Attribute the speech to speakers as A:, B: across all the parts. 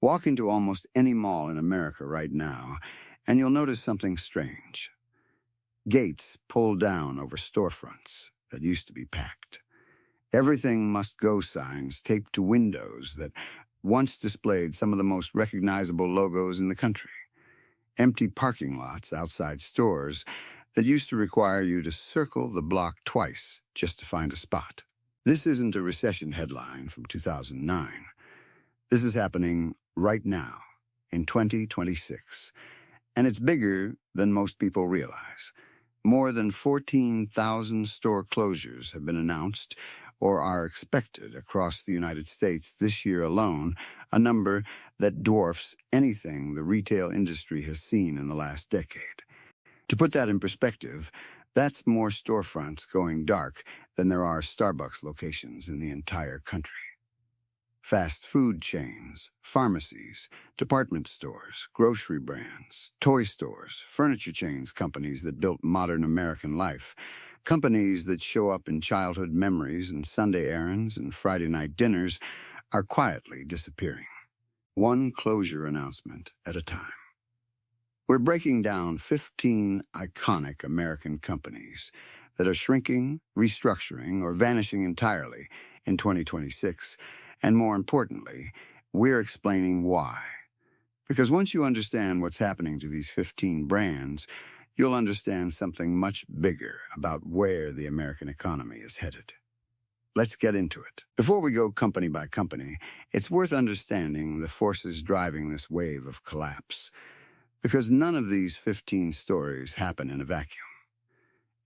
A: Walk into almost any mall in America right now, and you'll notice something strange. Gates pulled down over storefronts that used to be packed. Everything must go signs taped to windows that once displayed some of the most recognizable logos in the country. Empty parking lots outside stores that used to require you to circle the block twice just to find a spot. This isn't a recession headline from 2009. This is happening right now, in 2026, and it's bigger than most people realize. More than 14,000 store closures have been announced or are expected across the United States this year alone, a number that dwarfs anything the retail industry has seen in the last decade. To put that in perspective, that's more storefronts going dark than there are Starbucks locations in the entire country. Fast food chains, pharmacies, department stores, grocery brands, toy stores, furniture chains, companies that built modern American life, companies that show up in childhood memories and Sunday errands and Friday night dinners are quietly disappearing, one closure announcement at a time. We're breaking down 15 iconic American companies that are shrinking, restructuring, or vanishing entirely in 2026. And more importantly, we're explaining why. Because once you understand what's happening to these 15 brands, you'll understand something much bigger about where the American economy is headed. Let's get into it. Before we go company by company, it's worth understanding the forces driving this wave of collapse. Because none of these 15 stories happen in a vacuum.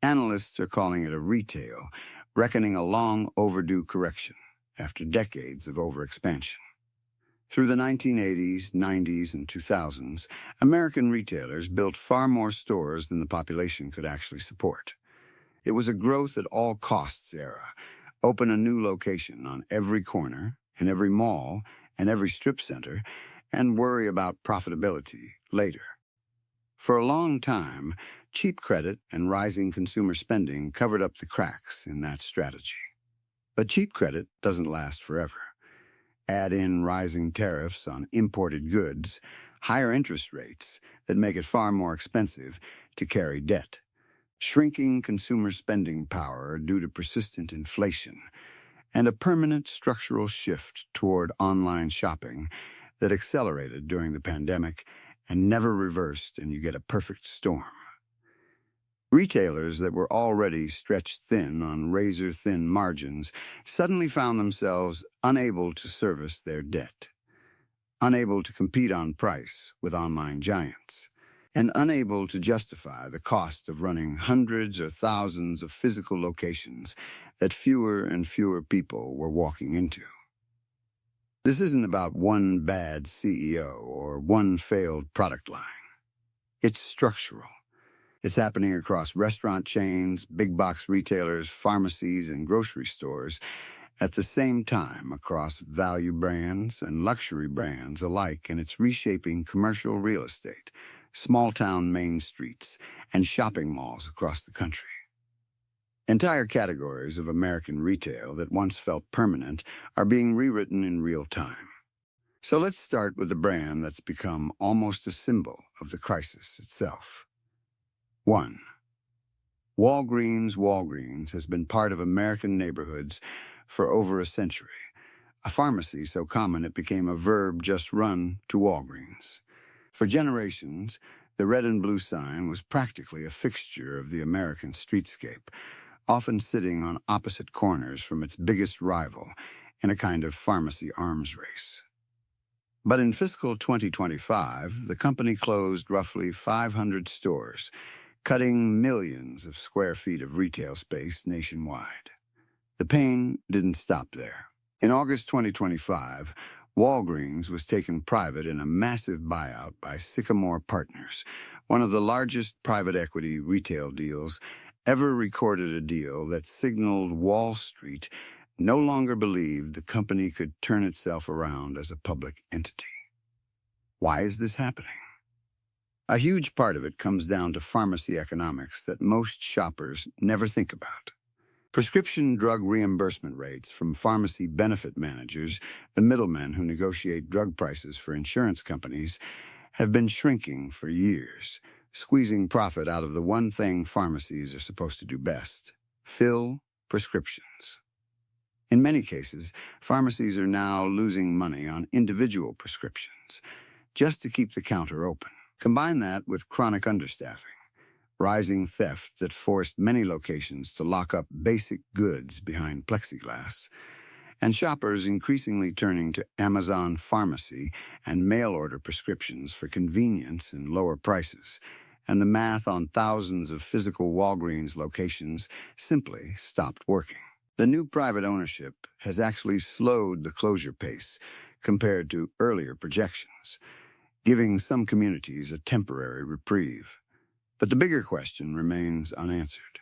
A: Analysts are calling it a retail, reckoning a long overdue correction after decades of overexpansion. Through the 1980s, 90s, and 2000s, American retailers built far more stores than the population could actually support. It was a growth at all costs era. Open a new location on every corner, in every mall, and every strip center, and worry about profitability later. For a long time, cheap credit and rising consumer spending covered up the cracks in that strategy. But cheap credit doesn't last forever. Add in rising tariffs on imported goods, higher interest rates that make it far more expensive to carry debt, shrinking consumer spending power due to persistent inflation, and a permanent structural shift toward online shopping that accelerated during the pandemic and never reversed, and you get a perfect storm. Retailers that were already stretched thin on razor-thin margins suddenly found themselves unable to service their debt, unable to compete on price with online giants, and unable to justify the cost of running hundreds or thousands of physical locations that fewer and fewer people were walking into. This isn't about one bad CEO or one failed product line. It's structural. It's happening across restaurant chains, big box retailers, pharmacies, and grocery stores at the same time across value brands and luxury brands alike, and it's reshaping commercial real estate, small-town main streets, and shopping malls across the country. Entire categories of American retail that once felt permanent are being rewritten in real time. So let's start with a brand that's become almost a symbol of the crisis itself. 1. Walgreens has been part of American neighborhoods for over a century. A pharmacy so common it became a verb just run to Walgreens. For generations, the red and blue sign was practically a fixture of the American streetscape, often sitting on opposite corners from its biggest rival in a kind of pharmacy arms race. But in fiscal 2025, the company closed roughly 500 stores, cutting millions of square feet of retail space nationwide. The pain didn't stop there. In August 2025, Walgreens was taken private in a massive buyout by Sycamore Partners, one of the largest private equity retail deals ever recorded, a deal that signaled Wall Street no longer believed the company could turn itself around as a public entity. Why is this happening? A huge part of it comes down to pharmacy economics that most shoppers never think about. Prescription drug reimbursement rates from pharmacy benefit managers, the middlemen who negotiate drug prices for insurance companies, have been shrinking for years, squeezing profit out of the one thing pharmacies are supposed to do best: fill prescriptions. In many cases, pharmacies are now losing money on individual prescriptions just to keep the counter open. Combine that with chronic understaffing, rising theft that forced many locations to lock up basic goods behind plexiglass, and shoppers increasingly turning to Amazon Pharmacy and mail-order prescriptions for convenience and lower prices, and the math on thousands of physical Walgreens locations simply stopped working. The new private ownership has actually slowed the closure pace compared to earlier projections, giving some communities a temporary reprieve. But the bigger question remains unanswered.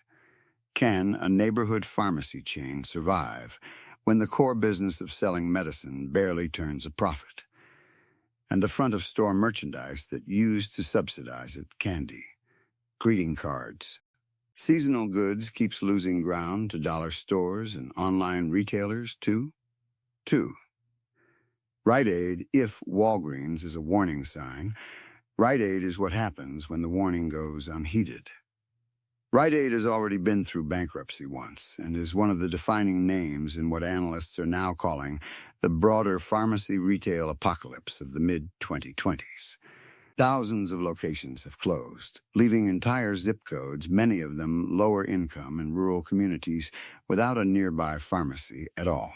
A: Can a neighborhood pharmacy chain survive when the core business of selling medicine barely turns a profit, and the front-of-store merchandise that used to subsidize it, candy, greeting cards, seasonal goods, keeps losing ground to dollar stores and online retailers, too? 2. Rite Aid, if Walgreens is a warning sign, Rite Aid is what happens when the warning goes unheeded. Rite Aid has already been through bankruptcy once and is one of the defining names in what analysts are now calling the broader pharmacy retail apocalypse of the mid-2020s. Thousands of locations have closed, leaving entire zip codes, many of them lower income in rural communities, without a nearby pharmacy at all.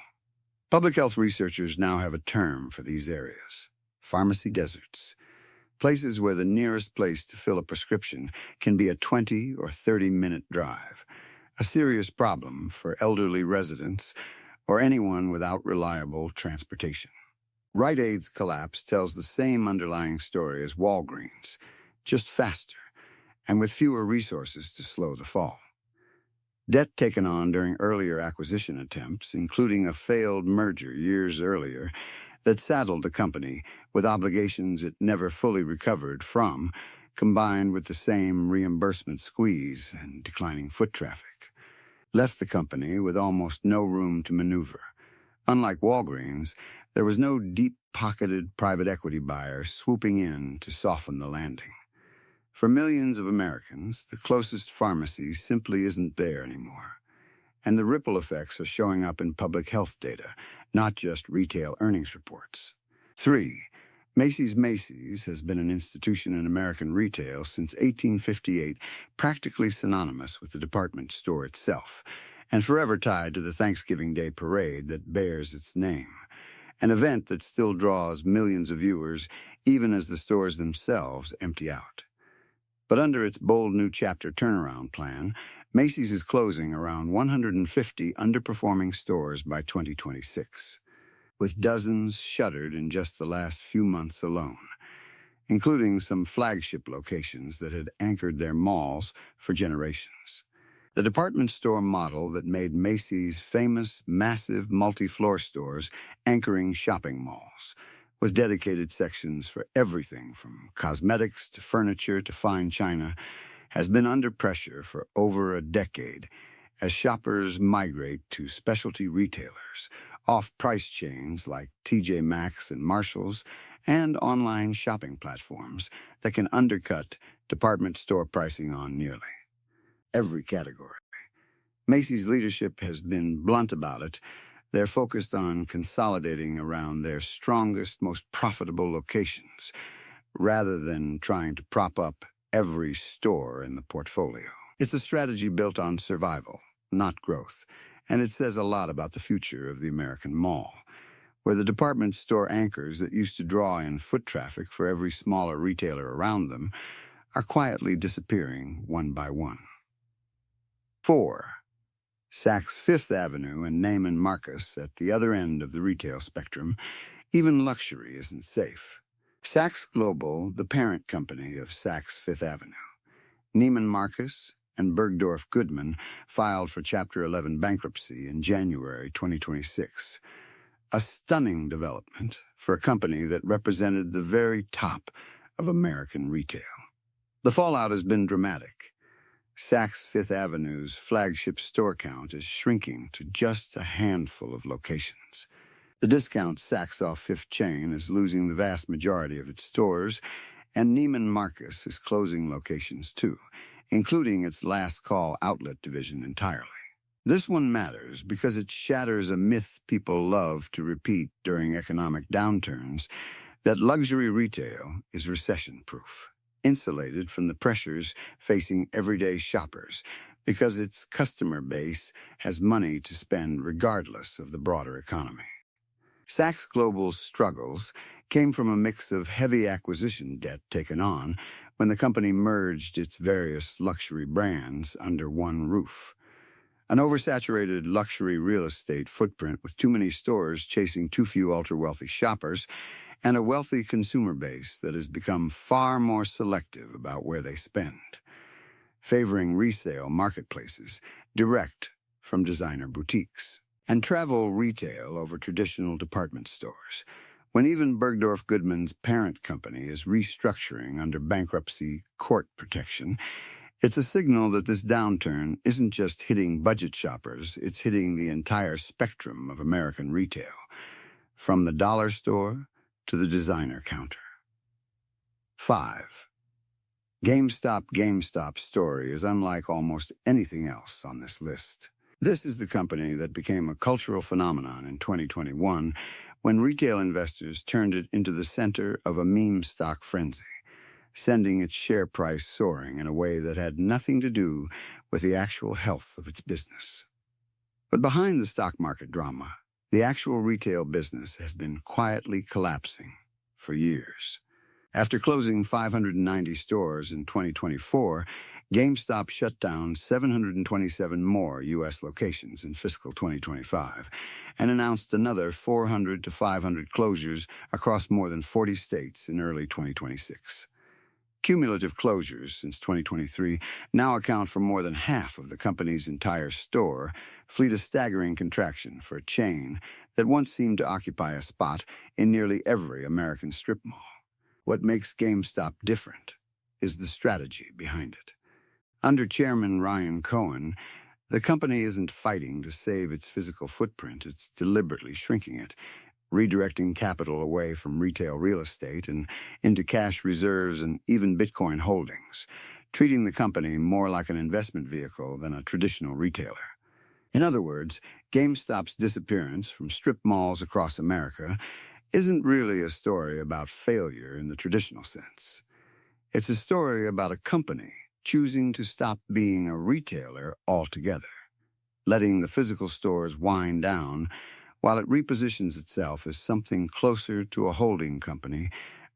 A: Public health researchers now have a term for these areas: pharmacy deserts. Places where the nearest place to fill a prescription can be a 20 or 30-minute drive, a serious problem for elderly residents or anyone without reliable transportation. Rite Aid's collapse tells the same underlying story as Walgreens, just faster and with fewer resources to slow the fall. Debt taken on during earlier acquisition attempts, including a failed merger years earlier, that saddled the company with obligations it never fully recovered from, combined with the same reimbursement squeeze and declining foot traffic, left the company with almost no room to maneuver. Unlike Walgreens, there was no deep-pocketed private equity buyer swooping in to soften the landing. For millions of Americans, the closest pharmacy simply isn't there anymore, and the ripple effects are showing up in public health data, not just retail earnings reports. 3. Macy's has been an institution in American retail since 1858, practically synonymous with the department store itself, and forever tied to the Thanksgiving Day parade that bears its name, an event that still draws millions of viewers even as the stores themselves empty out. But under its bold new chapter turnaround plan, Macy's is closing around 150 underperforming stores by 2026, with dozens shuttered in just the last few months alone, including some flagship locations that had anchored their malls for generations. The department store model that made Macy's famous, massive multi-floor stores anchoring shopping malls, with dedicated sections for everything from cosmetics to furniture to fine china, has been under pressure for over a decade as shoppers migrate to specialty retailers, off-price chains like TJ Maxx and Marshall's, and online shopping platforms that can undercut department store pricing on nearly every category. Macy's leadership has been blunt about it. They're focused on consolidating around their strongest, most profitable locations, rather than trying to prop up every store in the portfolio. It's a strategy built on survival, not growth, and it says a lot about the future of the American mall, where the department store anchors that used to draw in foot traffic for every smaller retailer around them are quietly disappearing one by one. 4. Saks Fifth Avenue and Neiman Marcus at the other end of the retail spectrum. Even luxury isn't safe. Saks Global, the parent company of Saks Fifth Avenue, Neiman Marcus, and Bergdorf Goodman filed for Chapter 11 bankruptcy in January 2026. A stunning development for a company that represented the very top of American retail. The fallout has been dramatic. Saks Fifth Avenue's flagship store count is shrinking to just a handful of locations. The discount Saks Off Fifth chain is losing the vast majority of its stores, and Neiman Marcus is closing locations too, including its last call outlet division entirely. This one matters because it shatters a myth people love to repeat during economic downturns, that luxury retail is recession-proof, insulated from the pressures facing everyday shoppers, because its customer base has money to spend regardless of the broader economy. Saks Global's struggles came from a mix of heavy acquisition debt taken on when the company merged its various luxury brands under one roof. An oversaturated luxury real estate footprint with too many stores chasing too few ultra-wealthy shoppers, and a wealthy consumer base that has become far more selective about where they spend, favoring resale marketplaces direct from designer boutiques, and travel retail over traditional department stores. When even Bergdorf Goodman's parent company is restructuring under bankruptcy court protection, it's a signal that this downturn isn't just hitting budget shoppers, it's hitting the entire spectrum of American retail, from the dollar store to the designer counter. 5. GameStop's story is unlike almost anything else on this list. This is the company that became a cultural phenomenon in 2021 when retail investors turned it into the center of a meme stock frenzy, sending its share price soaring in a way that had nothing to do with the actual health of its business. But behind the stock market drama, the actual retail business has been quietly collapsing for years. After closing 590 stores in 2024, GameStop shut down 727 more U.S. locations in fiscal 2025 and announced another 400 to 500 closures across more than 40 states in early 2026. Cumulative closures since 2023 now account for more than half of the company's entire store fleet, a staggering contraction for a chain that once seemed to occupy a spot in nearly every American strip mall. What makes GameStop different is the strategy behind it. Under Chairman Ryan Cohen, the company isn't fighting to save its physical footprint, it's deliberately shrinking it, redirecting capital away from retail real estate and into cash reserves and even Bitcoin holdings, treating the company more like an investment vehicle than a traditional retailer. In other words, GameStop's disappearance from strip malls across America isn't really a story about failure in the traditional sense. It's a story about a company choosing to stop being a retailer altogether, letting the physical stores wind down while it repositions itself as something closer to a holding company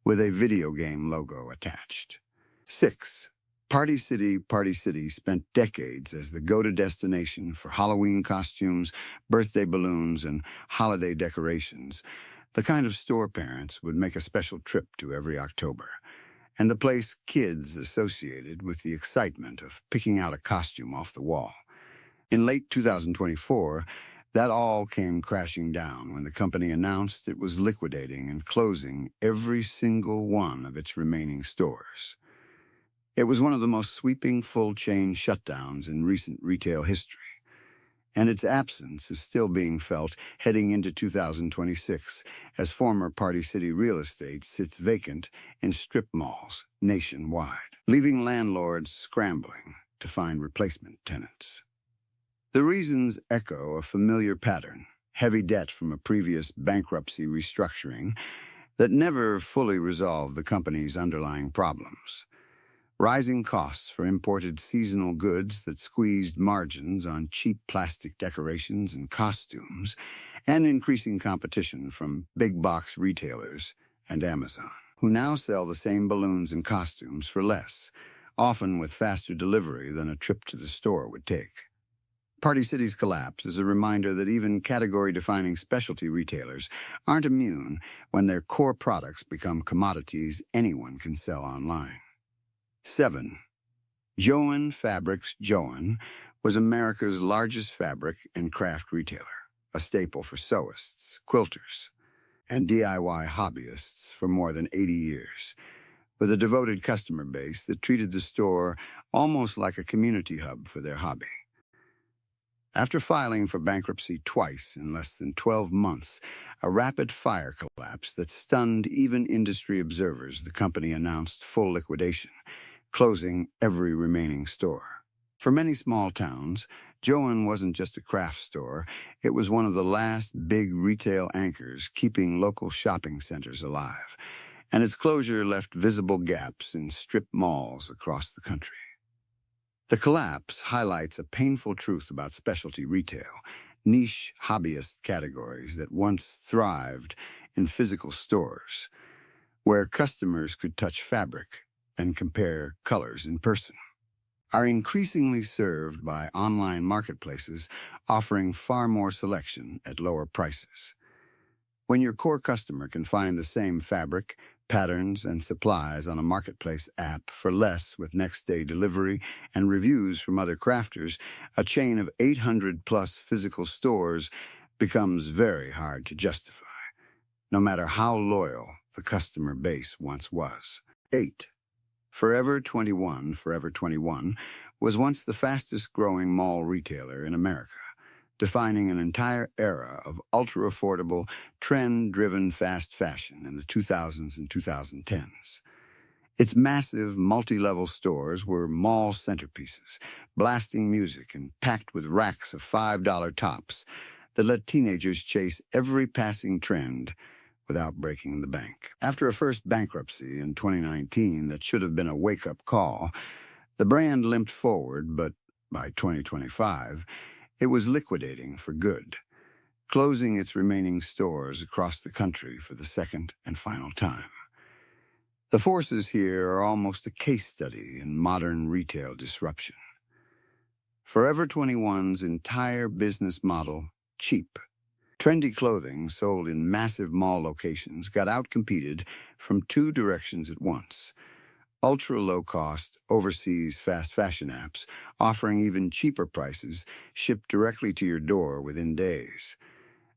A: with a video game logo attached. 6. Party City spent decades as the go-to destination for Halloween costumes, birthday balloons, and holiday decorations, the kind of store parents would make a special trip to every October, and the place kids associated with the excitement of picking out a costume off the wall. In late 2024, that all came crashing down when the company announced it was liquidating and closing every single one of its remaining stores. It was one of the most sweeping full-chain shutdowns in recent retail history, and its absence is still being felt heading into 2026 as former Party City real estate sits vacant in strip malls nationwide, leaving landlords scrambling to find replacement tenants. The reasons echo a familiar pattern: heavy debt from a previous bankruptcy restructuring that never fully resolved the company's underlying problems, rising costs for imported seasonal goods that squeezed margins on cheap plastic decorations and costumes, and increasing competition from big-box retailers and Amazon, who now sell the same balloons and costumes for less, often with faster delivery than a trip to the store would take. Party City's collapse is a reminder that even category-defining specialty retailers aren't immune when their core products become commodities anyone can sell online. 7. Joann Fabrics. Joann was America's largest fabric and craft retailer, a staple for sewists, quilters, and DIY hobbyists for more than 80 years. with a devoted customer base that treated the store almost like a community hub for their hobby. After filing for bankruptcy twice in less than 12 months, a rapid-fire collapse that stunned even industry observers, the company announced full liquidation, closing every remaining store. For many small towns, Joann wasn't just a craft store, it was one of the last big retail anchors keeping local shopping centers alive, and its closure left visible gaps in strip malls across the country. The collapse highlights a painful truth about specialty retail, niche hobbyist categories that once thrived in physical stores, where customers could touch fabric and compare colors in person, are increasingly served by online marketplaces offering far more selection at lower prices. When your core customer can find the same fabric, patterns, and supplies on a marketplace app for less with next-day delivery and reviews from other crafters, a chain of 800-plus physical stores becomes very hard to justify, no matter how loyal the customer base once was. 8. Forever 21 was once the fastest-growing mall retailer in America, defining an entire era of ultra-affordable, trend-driven fast fashion in the 2000s and 2010s. Its massive, multi-level stores were mall centerpieces, blasting music and packed with racks of $5 tops that let teenagers chase every passing trend without breaking the bank. After a first bankruptcy in 2019 that should have been a wake-up call, the brand limped forward, but by 2025, it was liquidating for good, closing its remaining stores across the country for the second and final time. The forces here are almost a case study in modern retail disruption. Forever 21's entire business model, cheap, trendy clothing sold in massive mall locations, got outcompeted from two directions at once: ultra-low-cost, overseas fast fashion apps offering even cheaper prices shipped directly to your door within days,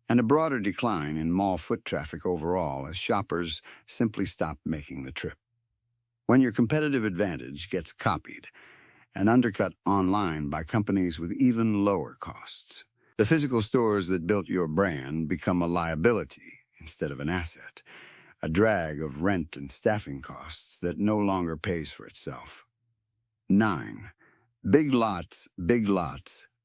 A: and a broader decline in mall foot traffic overall as shoppers simply stopped making the trip. When your competitive advantage gets copied and undercut online by companies with even lower costs, the physical stores that built your brand become a liability instead of an asset, a drag of rent and staffing costs that no longer pays for itself. 9. Big Lots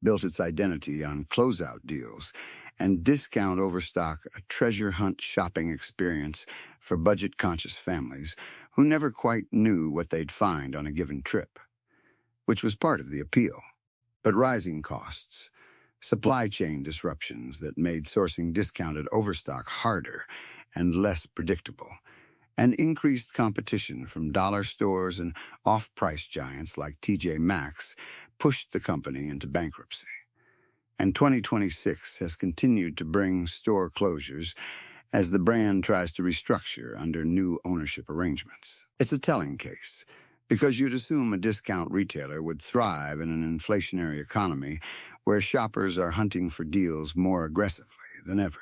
A: built its identity on closeout deals and discount overstock, a treasure hunt shopping experience for budget-conscious families who never quite knew what they'd find on a given trip, which was part of the appeal. But rising costs, supply chain disruptions that made sourcing discounted overstock harder and less predictable, and increased competition from dollar stores and off-price giants like TJ Maxx pushed the company into bankruptcy. And 2026 has continued to bring store closures as the brand tries to restructure under new ownership arrangements. It's a telling case, because you'd assume a discount retailer would thrive in an inflationary economy where shoppers are hunting for deals more aggressively than ever.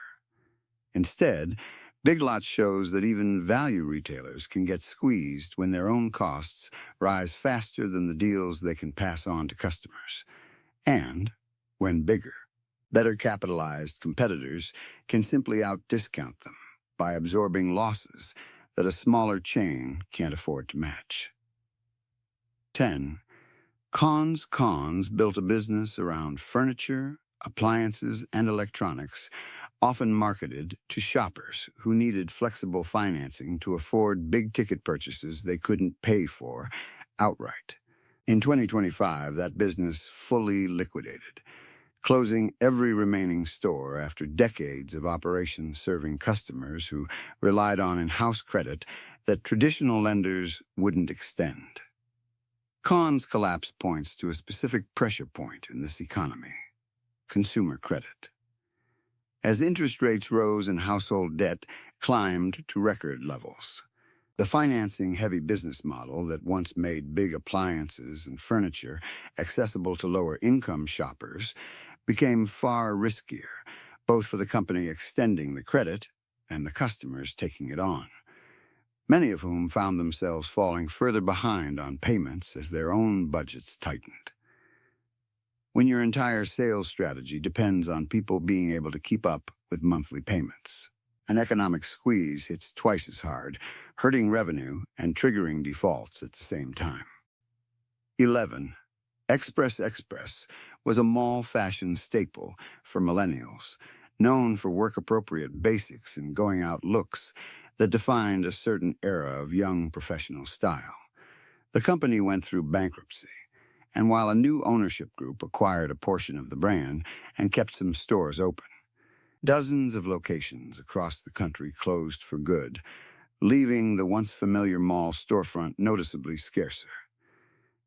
A: Instead, Big Lots shows that even value retailers can get squeezed when their own costs rise faster than the deals they can pass on to customers. And when bigger, better capitalized competitors can simply out-discount them by absorbing losses that a smaller chain can't afford to match. 10. Cons built a business around furniture, appliances, and electronics, often marketed to shoppers who needed flexible financing to afford big-ticket purchases they couldn't pay for outright. In 2025, that business fully liquidated, closing every remaining store after decades of operations serving customers who relied on in-house credit that traditional lenders wouldn't extend. Cons' collapse points to a specific pressure point in this economy: consumer credit. As interest rates rose and household debt climbed to record levels, the financing-heavy business model that once made big appliances and furniture accessible to lower-income shoppers became far riskier, both for the company extending the credit and the customers taking it on. many of whom found themselves falling further behind on payments as their own budgets tightened. When your entire sales strategy depends on people being able to keep up with monthly payments, an economic squeeze hits twice as hard, hurting revenue and triggering defaults at the same time. 11. Express was a mall fashion staple for millennials, known for work-appropriate basics and going-out looks that defined a certain era of young professional style. The company went through bankruptcy, and while a new ownership group acquired a portion of the brand and kept some stores open, dozens of locations across the country closed for good, leaving the once familiar mall storefront noticeably scarcer.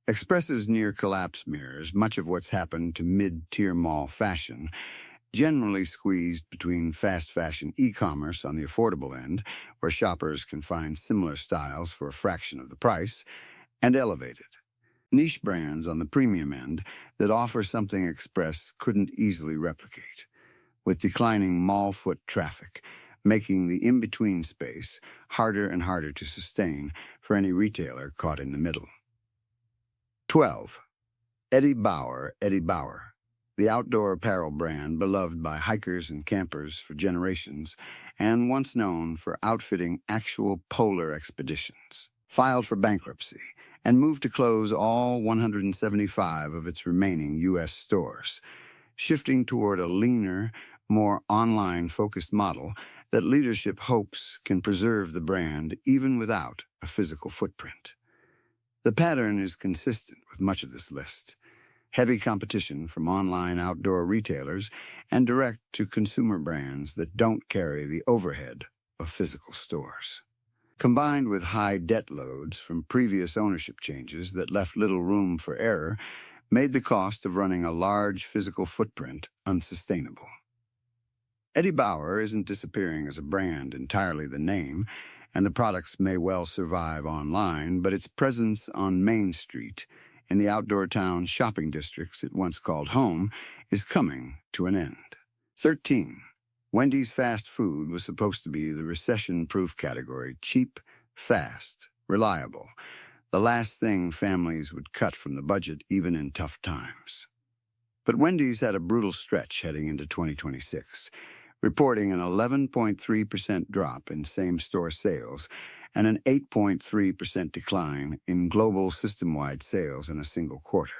A: Express's near-collapse mirrors much of what's happened to mid-tier mall fashion, generally squeezed between fast fashion e-commerce on the affordable end, where shoppers can find similar styles for a fraction of the price, and elevated niche brands on the premium end that offer something Express couldn't easily replicate, with declining mall foot traffic, making the in-between space harder and harder to sustain for any retailer caught in the middle. 12. Eddie Bauer, the outdoor apparel brand beloved by hikers and campers for generations and once known for outfitting actual polar expeditions, filed for bankruptcy and moved to close all 175 of its remaining U.S. stores, shifting toward a leaner, more online-focused model that leadership hopes can preserve the brand even without a physical footprint. The pattern is consistent with much of this list: heavy competition from online outdoor retailers and direct-to-consumer brands that don't carry the overhead of physical stores. Combined with high debt loads from previous ownership changes that left little room for error, made the cost of running a large physical footprint unsustainable. Eddie Bauer isn't disappearing as a brand, entirely the name, and the products may well survive online, but its presence on Main Street, in the outdoor town shopping districts it once called home, is coming to an end. 13. Wendy's fast food was supposed to be the recession-proof category: cheap, fast, reliable, the last thing families would cut from the budget even in tough times. But Wendy's had a brutal stretch heading into 2026, reporting an 11.3% drop in same-store sales and an 8.3% decline in global system-wide sales in a single quarter.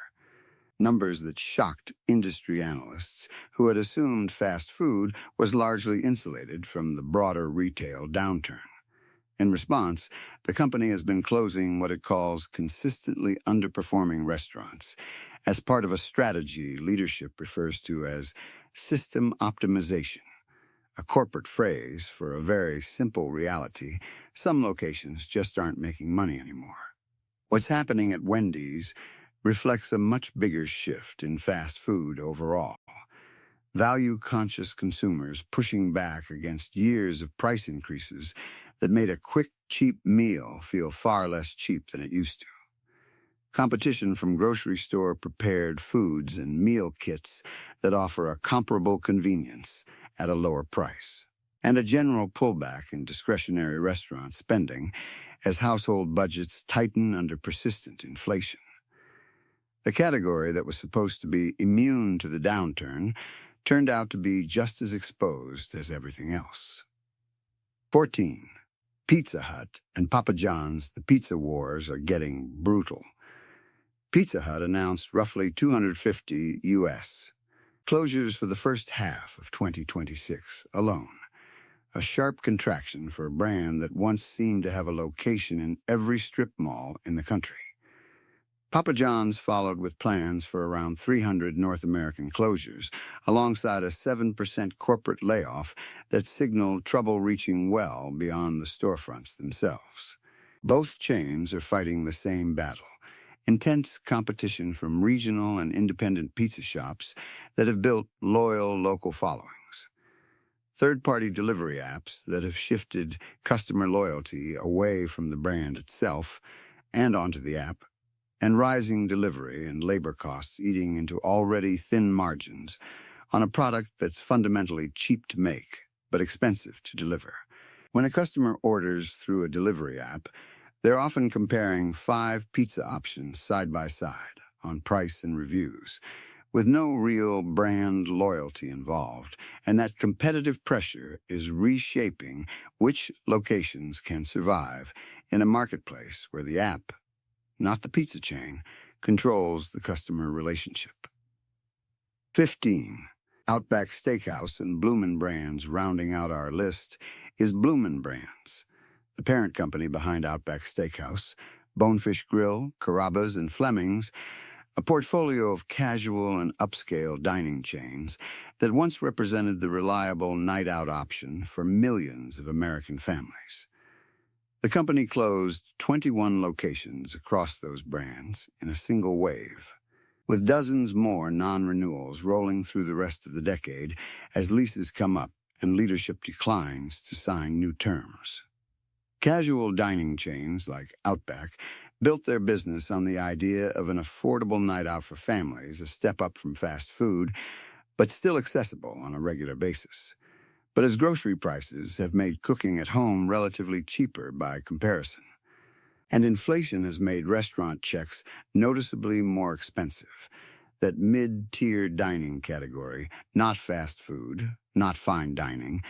A: Numbers that shocked industry analysts who had assumed fast food was largely insulated from the broader retail downturn. In response, the company has been closing what it calls consistently underperforming restaurants as part of a strategy leadership refers to as system optimization, a corporate phrase for a very simple reality: some locations just aren't making money anymore. What's happening at Wendy's reflects a much bigger shift in fast food overall. Value-conscious consumers pushing back against years of price increases that made a quick, cheap meal feel far less cheap than it used to. Competition from grocery store prepared foods and meal kits that offer a comparable convenience at a lower price, and a general pullback in discretionary restaurant spending as household budgets tighten under persistent inflation. The category that was supposed to be immune to the downturn turned out to be just as exposed as everything else. 14. Pizza Hut and Papa John's, the pizza wars are getting brutal. Pizza Hut announced roughly 250 U.S. closures for the first half of 2026 alone, a sharp contraction for a brand that once seemed to have a location in every strip mall in the country. Papa John's followed with plans for around 300 North American closures, alongside a 7% corporate layoff that signaled trouble reaching well beyond the storefronts themselves. Both chains are fighting the same battle: intense competition from regional and independent pizza shops that have built loyal local followings, third-party delivery apps that have shifted customer loyalty away from the brand itself and onto the app, and rising delivery and labor costs eating into already thin margins on a product that's fundamentally cheap to make but expensive to deliver. When a customer orders through a delivery app, they're often comparing 5 pizza options side by side on price and reviews, with no real brand loyalty involved, and that competitive pressure is reshaping which locations can survive in a marketplace where the app, not the pizza chain, controls the customer relationship. 15. Outback Steakhouse and Bloomin' Brands rounding out our list is Bloomin' Brands, the parent company behind Outback Steakhouse, Bonefish Grill, Carrabba's, and Fleming's, a portfolio of casual and upscale dining chains that once represented the reliable night-out option for millions of American families. The company closed 21 locations across those brands in a single wave, with dozens more non-renewals rolling through the rest of the decade as leases come up and leadership declines to sign new terms. Casual dining chains like Outback built their business on the idea of an affordable night out for families, a step up from fast food, but still accessible on a regular basis. But as grocery prices have made cooking at home relatively cheaper by comparison, and inflation has made restaurant checks noticeably more expensive, that mid-tier dining category, not fast food, not fine dining,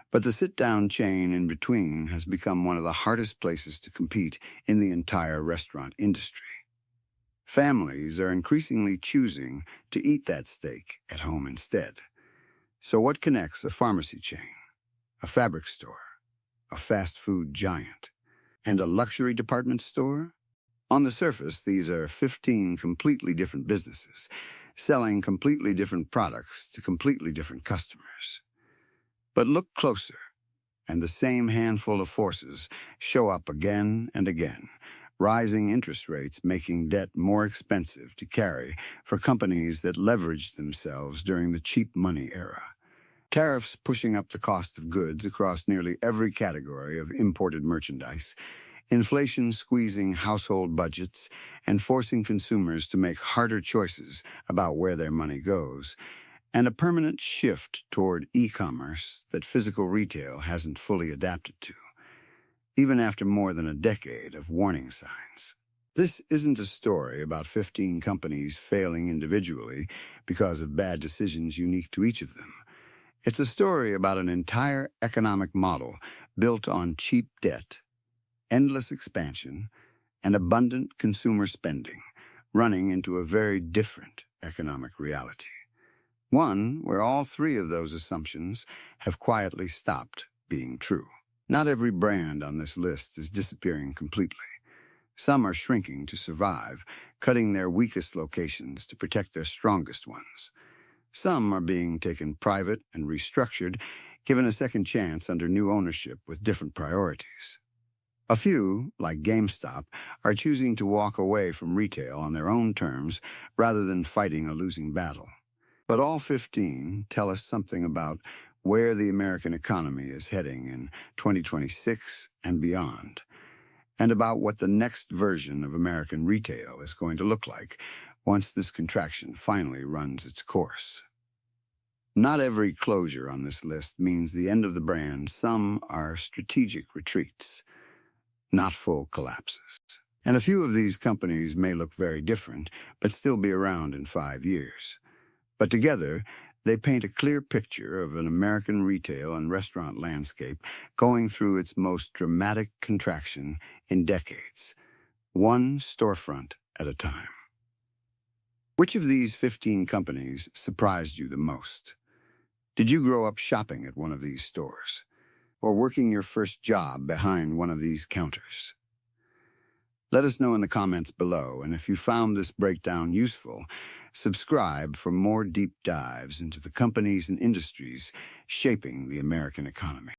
A: but the sit-down chain in between has become one of the hardest places to compete in the entire restaurant industry. Families are increasingly choosing to eat that steak at home instead. So what connects a pharmacy chain, a fabric store, a fast food giant, and a luxury department store? On the surface, these are 15 completely different businesses, selling completely different products to completely different customers. But look closer, and the same handful of forces show up again and again, rising interest rates making debt more expensive to carry for companies that leveraged themselves during the cheap money era. Tariffs pushing up the cost of goods across nearly every category of imported merchandise, inflation squeezing household budgets and forcing consumers to make harder choices about where their money goes, and a permanent shift toward e-commerce that physical retail hasn't fully adapted to, even after more than a decade of warning signs. This isn't a story about 15 companies failing individually because of bad decisions unique to each of them. It's a story about an entire economic model built on cheap debt, endless expansion, and abundant consumer spending, running into a very different economic reality. One where all three of those assumptions have quietly stopped being true. Not every brand on this list is disappearing completely. Some are shrinking to survive, cutting their weakest locations to protect their strongest ones. Some are being taken private and restructured, given a second chance under new ownership with different priorities. A few, like GameStop, are choosing to walk away from retail on their own terms rather than fighting a losing battle. But all 15 tell us something about where the American economy is heading in 2026 and beyond, and about what the next version of American retail is going to look like once this contraction finally runs its course. Not every closure on this list means the end of the brand. Some are strategic retreats, not full collapses. And a few of these companies may look very different, but still be around in 5 years. But together, they paint a clear picture of an American retail and restaurant landscape going through its most dramatic contraction in decades, one storefront at a time. Which of these 15 companies surprised you the most? Did you grow up shopping at one of these stores, or working your first job behind one of these counters? Let us know in the comments below, and if you found this breakdown useful, subscribe for more deep dives into the companies and industries shaping the American economy.